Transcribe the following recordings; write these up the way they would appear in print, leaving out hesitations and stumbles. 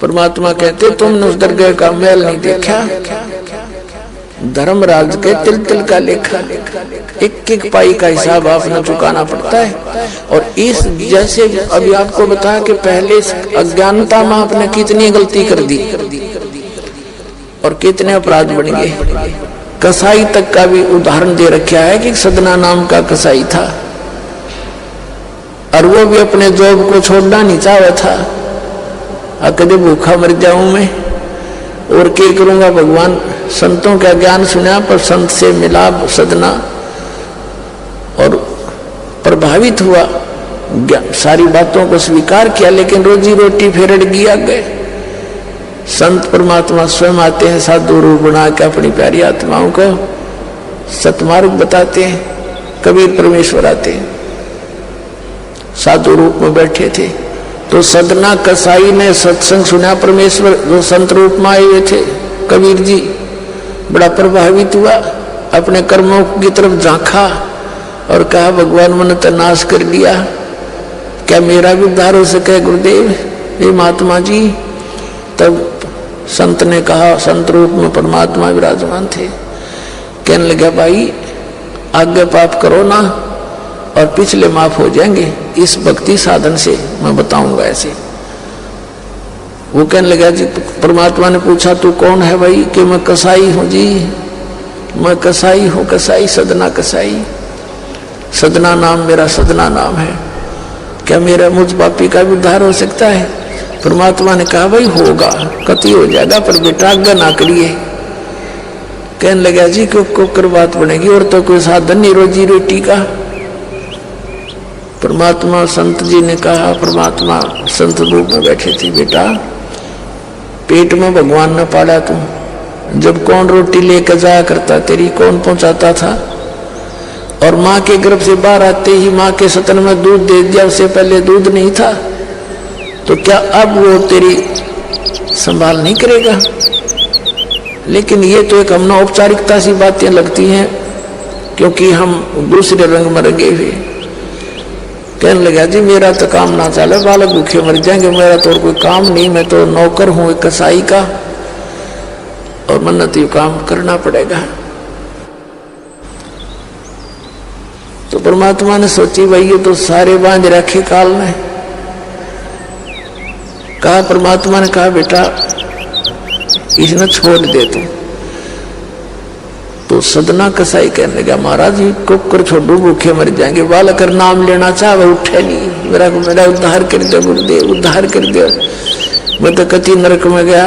परमात्मा कहते तुमने उस दरगाह का महल नहीं देखा, धर्मराज के तिल तिल का लेखा, एक एक पाई का हिसाब आपने चुकाना पड़ता है। और इस जैसे अभी आपको बताया कि पहले अज्ञानता में आपने कितनी गलती कर दी और कितने अपराध बन गए। कसाई तक का भी उदाहरण दे रखा है कि सदना नाम का कसाई था और वो भी अपने जॉब को छोड़ना नहीं चाहता था। कदे भूखा मर जाऊं मैं और क्या करूंगा, भगवान संतों का ज्ञान सुना पर संत से मिला सदना और प्रभावित हुआ, सारी बातों को स्वीकार किया, लेकिन रोजी रोटी फिर अड़ गया गए। संत परमात्मा स्वयं आते हैं साधु रूप बना के अपनी प्यारी आत्माओं को सतमार्ग बताते हैं। कबीर परमेश्वर आते हैं साधु रूप में बैठे थे तो सदना कसाई ने सत्संग सुना, परमेश्वर जो संत रूप में आए हुए थे कबीर जी, बड़ा प्रभावित हुआ, अपने कर्मों की तरफ झांका और कहा भगवान मैंने तो नाश कर दिया, क्या मेरा भी उद्धार हो सके गुरुदेव, हे महात्मा जी। तब संत ने कहा, संत रूप में परमात्मा विराजमान थे, कहने लगा भाई आगे पाप करो ना और पिछले माफ हो जाएंगे, इस भक्ति साधन से मैं बताऊंगा ऐसे। वो कहने लगा जी, परमात्मा ने पूछा तू कौन है भाई, कि मैं कसाई हूं जी, मैं कसाई हूं, कसाई सदना कसाई, सदना नाम मेरा सदना नाम है, क्या मेरा मुझ पापी का भी उद्धार हो सकता है। परमात्मा ने कहा भाई होगा, कति हो जाएगा, पर बेटा आज्ञा ना करिए। कहने लगा जी क्यों कर बात बनेगी, और तो कोई साधन नहीं रोजी रोटी का। परमात्मा संत जी ने कहा, परमात्मा संत रूप में बैठे थे, बेटा पेट में भगवान न पाला तू, जब कौन रोटी लेकर जाया करता तेरी, कौन पहुंचाता था, और माँ के गर्भ से बाहर आते ही माँ के सतन में दूध दे दिया, उससे पहले दूध नहीं था, तो क्या अब वो तेरी संभाल नहीं करेगा। लेकिन ये तो एक हमने औपचारिकता सी बातें लगती हैं क्योंकि हम दूसरे रंग में रंगे हुए। कहने लगा जी मेरा तो काम ना चले, बालक भूखे मर जाएंगे, मेरा तो कोई काम नहीं, मैं तो नौकर हूं एक कसाई का और मन्नत तो ये काम करना पड़ेगा। तो परमात्मा ने सोची भाई ये तो सारे बांध रखे काल ने। कहा, परमात्मा ने कहा बेटा इसने छोड़ दे तू। तो सदना कसाई कहने लगा महाराज जी कुकर छोड़ू भूखे मर जाएंगे, बालक कर नाम लेना चाहे उठे नहीं, मेरा उद्धार कर दो गुरुदेव, उद्धार कर दो, मैं तो कति नरक में गया।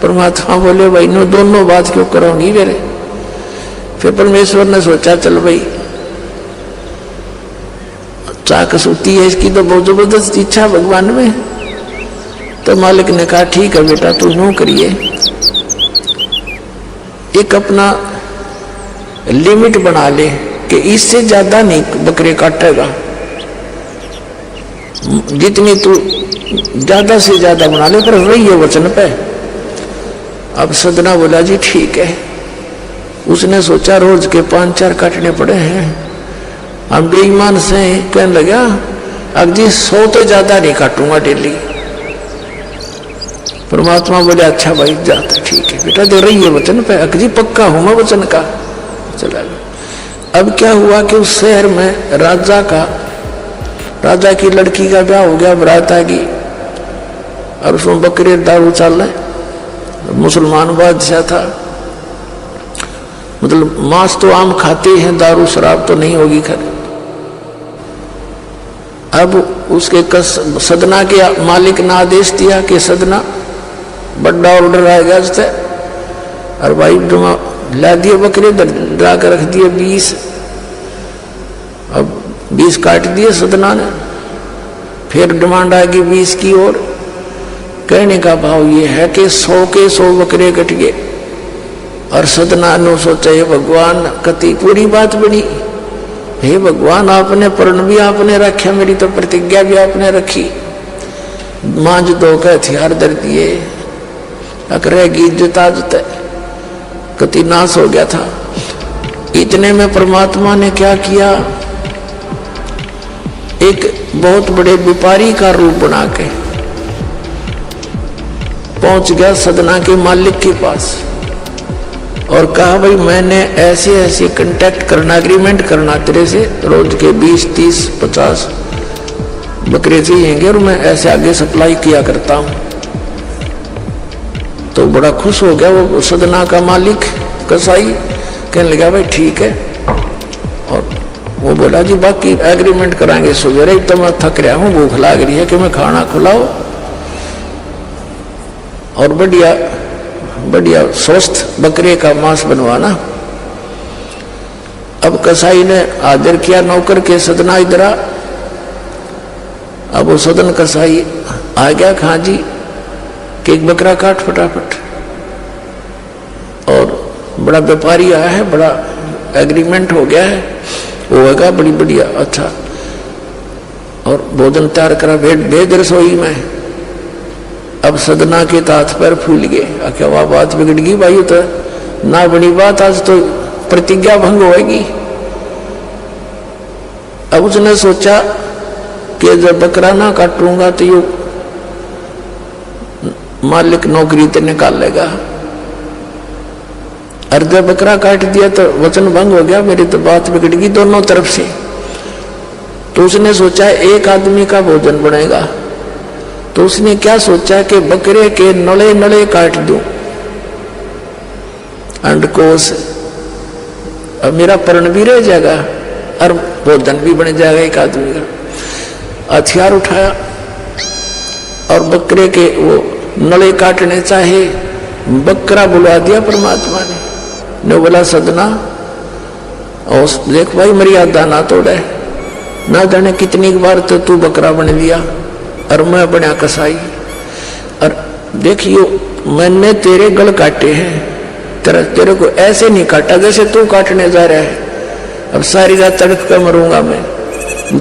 परमात्मा बोले भाई नो दोनों बात क्यों करोगी मेरे। फिर परमेश्वर ने सोचा चल भाई चाक सूती है इसकी तो बहुत जबरदस्त इच्छा भगवान में। तो मालिक ने कहा ठीक है बेटा तू यूं करिए, एक अपना लिमिट बना ले कि इससे ज्यादा नहीं बकरे काटेगा, जितनी तू ज्यादा से ज्यादा बना ले, पर रही है वचन पे। अब सदना बोला जी ठीक है। उसने सोचा रोज के 5-4 काटने पड़े हैं, हम बेईमान से कहने लगा अब जी 100 तो ज्यादा नहीं काटूंगा डेली। परमात्मा बोले अच्छा भाई जाता ठीक है बेटा, दे रही है वचन पे, अकजी पक्का हूं मैं वचन का। चला गया। अब क्या हुआ कि उस शहर में राजा की लड़की का ब्याह हो गया, बारात आ गई और उसमें बकरे दारू चल रहे। मुसलमान बादशाह था, मतलब मांस तो आम खाते हैं, दारू शराब तो नहीं होगी खैर। अब उसके सदना के मालिक ने आदेश दिया कि सदना बड़ा ऑर्डर आएगा इससे, और भाई ला दिए बकरे डरा कर रख दिए 20। अब 20 काट दिए सदना ने, फिर डिमांड आएगी 20 की और। कहने का भाव ये है कि 100 के 100 बकरे कट गए। और सदना ने सोचा ये भगवान कति पूरी बात बनी, हे भगवान आपने प्रण भी आपने रखा, मेरी तो प्रतिज्ञा भी आपने रखी, मांझ दो के हथियार दर दिए, रहेगी इज्जत आजत कति नाश हो गया था। इतने में परमात्मा ने क्या किया, एक बहुत बड़े व्यापारी का रूप बना के पहुंच गया सदना के मालिक के पास और कहा भाई मैंने ऐसे ऐसे कांटेक्ट करना, एग्रीमेंट करना तेरे से, रोज के 20, 30, 50 बकरे चाहिए और मैं ऐसे आगे सप्लाई किया करता हूं। तो बड़ा खुश हो गया वो सदना का मालिक कसाई, कहने लगा भाई ठीक है। और वो बोला जी बाकी एग्रीमेंट कराएंगे, सवेरे ही तो मैं थक रहा हूं, भूख लाग रही है कि मैं खाना खिलाओ और बढ़िया बढ़िया स्वस्थ बकरे का मांस बनवाना। अब कसाई ने आदर किया नौकर के, सदना इधर आ। अब वो सदन कसाई आ गया, खां जी कि एक बकरा काट फटाफट। और बड़ा व्यापारी आया है, बड़ा एग्रीमेंट हो गया है, वो होगा बड़ी बढ़िया अच्छा। और भोजन तैयार करा, भेद रसोई में। अब सदना के हाथ पैर फूल गए, क्या वह बात बिगड़ गई भाई, तो ना बड़ी बात, आज तो प्रतिज्ञा भंग होगी। अब उसने सोचा कि जब बकरा ना काटूंगा तो यू मालिक नौकरी तो निकालेगा, और जब बकरा काट दिया तो वचन भंग हो गया, मेरी तो बात बिगड़ गई दोनों तरफ से। तो उसने सोचा एक आदमी का भोजन बनेगा, तो उसने क्या सोचा कि बकरे के नले नले काट दूं अंडकोश, अब मेरा पर्ण भी रह जाएगा और भोजन भी बन जाएगा एक आदमी का। हथियार उठाया और बकरे के वो नले काटने चाहे, बकरा बुलवा दिया परमात्मा ने बोला सदना और देख भाई मर्यादा ना तोड़े, ना जाने कितनी बार तो तू बकरा बन लिया और मैं बना कसाई, और देखियो मैंने तेरे गल काटे हैं, तेरे को ऐसे नहीं काटा जैसे तू काटने जा रहा है। अब सारी रात तड़प कर मरूंगा मैं,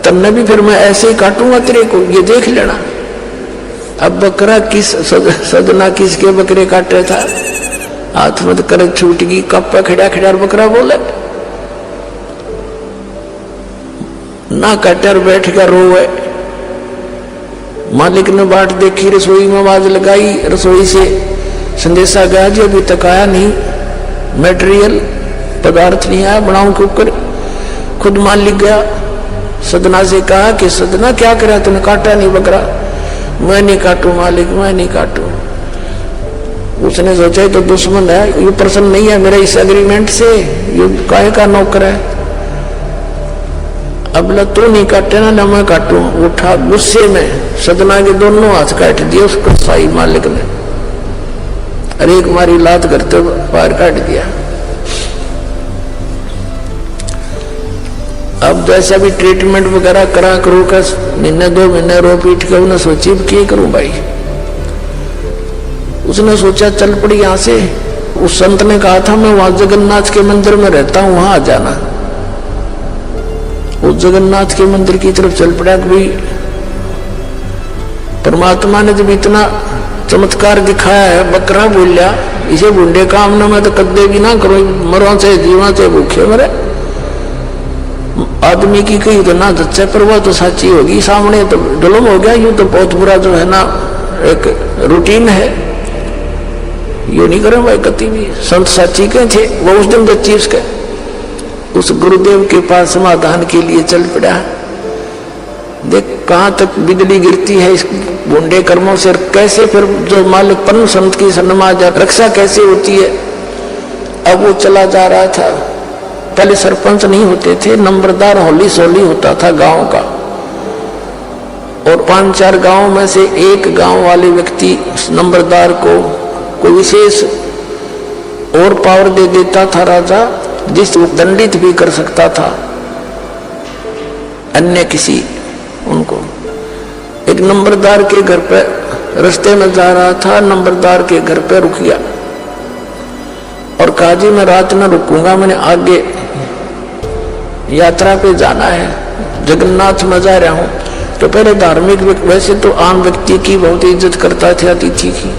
तब भी फिर मैं ऐसे ही काटूंगा तेरे को, ये देख लेना। अब बकरा किस सदना किसके बकरे काटे था, हाथ मत कर छूट गई, कप्पा खड़ा खड़ा बकरा बोले ना काटे और बैठ कर रोए। मालिक ने बाट देखी, रसोई में आवाज लगाई, रसोई से संदेशा गया जी अभी तक आया नहीं, मटेरियल पदार्थ नहीं आया, बनाऊं कुकर। खुद मालिक गया, सदना से कहा कि सदना क्या करा तूने, काटा नहीं बकरा। मैं नहीं काटू मालिक, मैं नहीं काटू। उसने सोचा तो दुश्मन है, ये प्रसन्न नहीं है मेरा इस एग्रीमेंट से, ये काहे का नौकर है। अब तू नहीं काटे ना मैं काटू। उठा गुस्से में सदना के दोनों हाथ काट दिए उसको साई मालिक ने, अरे एक मारी लात करते पैर काट दिया। अब जैसा भी ट्रीटमेंट वगैरह करा करो का, महीने 2 महीने रो पीट के उन्हें सोची क्या करूं भाई। उसने सोचा चल पड़ी यहां से। उस संत ने कहा था मैं वहां जगन्नाथ के मंदिर में रहता हूं, वहां आ जाना। उस जगन्नाथ के मंदिर की तरफ चल पड़ा कि भाई परमात्मा ने जब इतना चमत्कार दिखाया है, बकरा बोलिया इसे बुंडे काम ना मैं तो कदे भी ना करो, मरो से जीवा से भूखे मरे। आदमी की कही तो ना सच्चा पर वह तो सच्ची होगी, सामने तो जुल्म हो गया। यूं तो बहुत बुरा जो है ना एक रूटीन है, यू नहीं करें भाई कति भी। संत साची के थे वो उस दिन बच्ची उसके उस गुरुदेव के पास समाधान के लिए चल पड़ा। देख कहां तक बिजली गिरती है इस बुंडे कर्मों से, कैसे फिर जो मालिक परम संत की सन्माज रक्षा कैसे होती है। अब वो चला जा रहा था, पहले सरपंच नहीं होते थे, नंबरदार होली सोली होता था गांव का, और 5-4 गांव में से एक गांव वाले व्यक्ति नंबरदार को कोई विशेष और पावर दे देता था राजा, जिसको दंडित भी कर सकता था अन्य किसी उनको। एक नंबरदार के घर पे रास्ते में जा रहा था, नंबरदार के घर पे रुक गया और कहा जी मैं रात न रुकूंगा, मैंने आगे यात्रा पे जाना है, जगन्नाथ में जा रहा हूं। तो पहले धार्मिक वैसे तो आम व्यक्ति की बहुत इज्जत करता थे अतिथि की।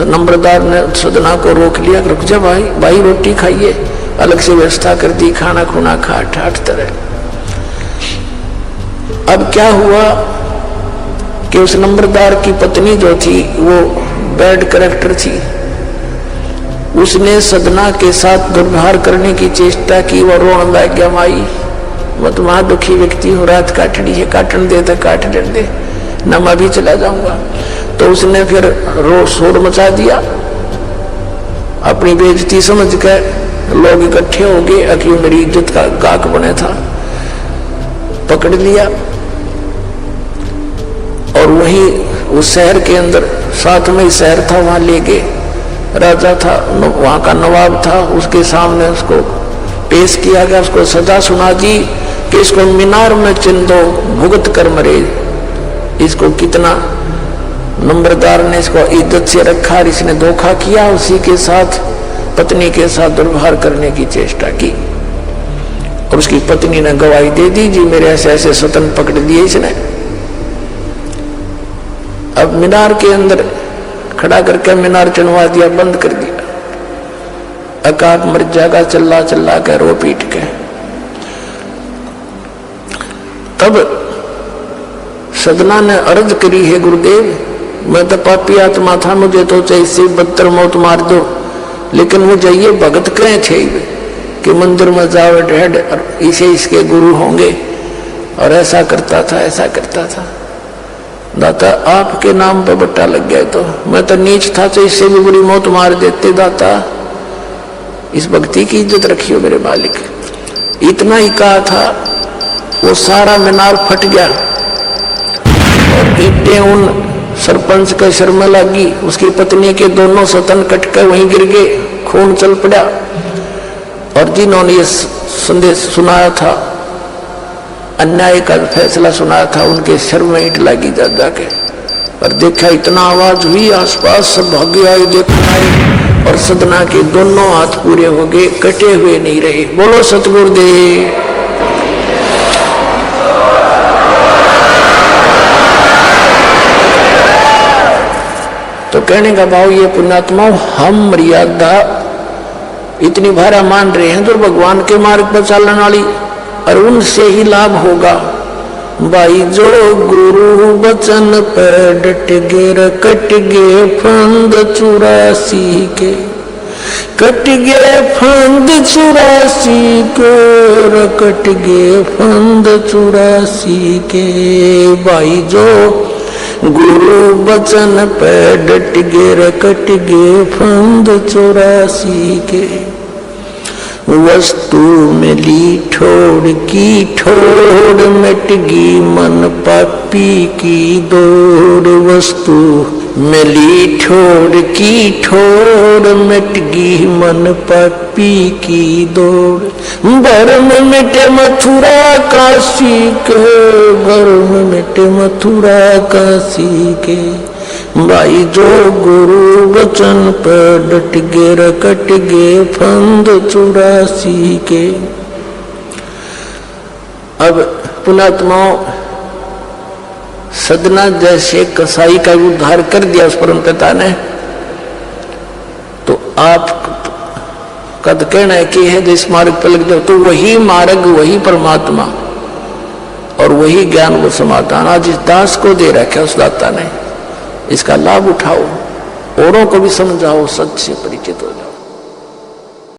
नंबरदार ने सदना को रोक लिया, रुक जा भाई, भाई रोटी खाइए, अलग से व्यवस्था कर दी, खाना खुना खा ठाठ तरह। अब क्या हुआ कि उस नंबरदार की पत्नी जो थी वो बैड कैरेक्टर थी। उसने सदना के साथ दुर्व्यवहार करने की चेष्टा की। वह रोने लग गया, माई मैं तो वहां दुखी व्यक्ति हूँ, रात काटनी है, काटन दे तो काट दे, न मैं भी चला जाऊंगा। तो उसने फिर शोर मचा दिया, अपनी बेइज्जती समझ कर लोग इकट्ठे हो गए, अकी मेरी इज्जत का गाक बने था, पकड़ लिया और वहीं उस शहर के अंदर, साथ में शहर था, वहां ले गए। राजा था, वहां का नवाब था, उसके सामने उसको पेश किया गया, उसको सजा सुना दी कि इसको मीनार में चिन दो, भुगत कर मरे। इसको कितना नंबरदार ने इसको इज्जत से रखा, इसने धोखा किया, उसी के साथ पत्नी के साथ दुर्व्यवहार करने की चेष्टा की। और उसकी पत्नी ने गवाही दे दी, जी मेरे ऐसे ऐसे स्वतन पकड़ दिए इसने। अब मीनार के अंदर खड़ा करके मीनार चढ़वा दिया, बंद कर दिया। अकाब मर जाएगा, चिल्ला चिल्ला के रो पीट के। तब सदना ने अर्ज करी, है गुरुदेव मैं तो पापी आत्मा था, मुझे तो इससे बदतर मौत मार दो, लेकिन मुझे ये भगत कहे थे कि मंदिर में जाओ ढेड और इसे इसके गुरु होंगे, और ऐसा करता था ऐसा करता था। दाता आपके नाम पे बट्टा लग गया, तो मैं तो नीच था, तो इससे भी बुरी मौत मार देते। दाता इस भक्ति की इज्जत रखियो मेरे मालिक। इतना ही कहा था, वो सारा मीनार फट गया और ईंटें उन सरपंच के सिर में लगी। उसकी पत्नी के दोनों सतन कट कर वहीं गिर गए, खून चल पड़ा। और जिन्होंने ये संदेश सुनाया था, अन्याय का फैसला सुनाया था, उनके सिर में ईंट लगी जा जाके। और देखा इतना आवाज हुई, आसपास सब भागे आए, देखने आए, और सदना के दोनों हाथ पूरे हो गए, कटे हुए नहीं रहे। बोलो सतगुरुदेव। तो कहने का भाव ये पुण्यात्मा, हम मर्यादा इतनी भारा मान रहे हैं तो भगवान के मार्ग पर चलने वाली, और उनसे ही लाभ होगा। भाई जो गुरु वचन पर डट गे, कट गे फंद 84 के, कट गे फंद 84 के, कट गे फंद 84 के। भाई जो गुरु वचन पे डट गे, कट गे फंद 84 के। वस्तु मिली ठोड़ की ठोड़, मिट गी मन पापी की दौड़। वस्तु मिली ठोड़ की ठोड़, मिट गी मन पापी की दौड़। भरम मिटे मथुरा काशी के, भरम मिटे मथुरा काशी के। भाई जो गुरु वचन पर डट गे, कट गे फंद 84 के। अब पुणात्माओं, सदना जैसे कसाई का उद्धार कर दिया उस परम पिता ने, तो आप कद कहना है कि है जिस मार्ग पर लग जाओ, तो वही मार्ग, वही परमात्मा और वही ज्ञान, वो समाधान आज इस दास को दे रखा है उस दाता ने। इसका लाभ उठाओ, औरों को भी समझाओ, सच से परिचित हो जाओ।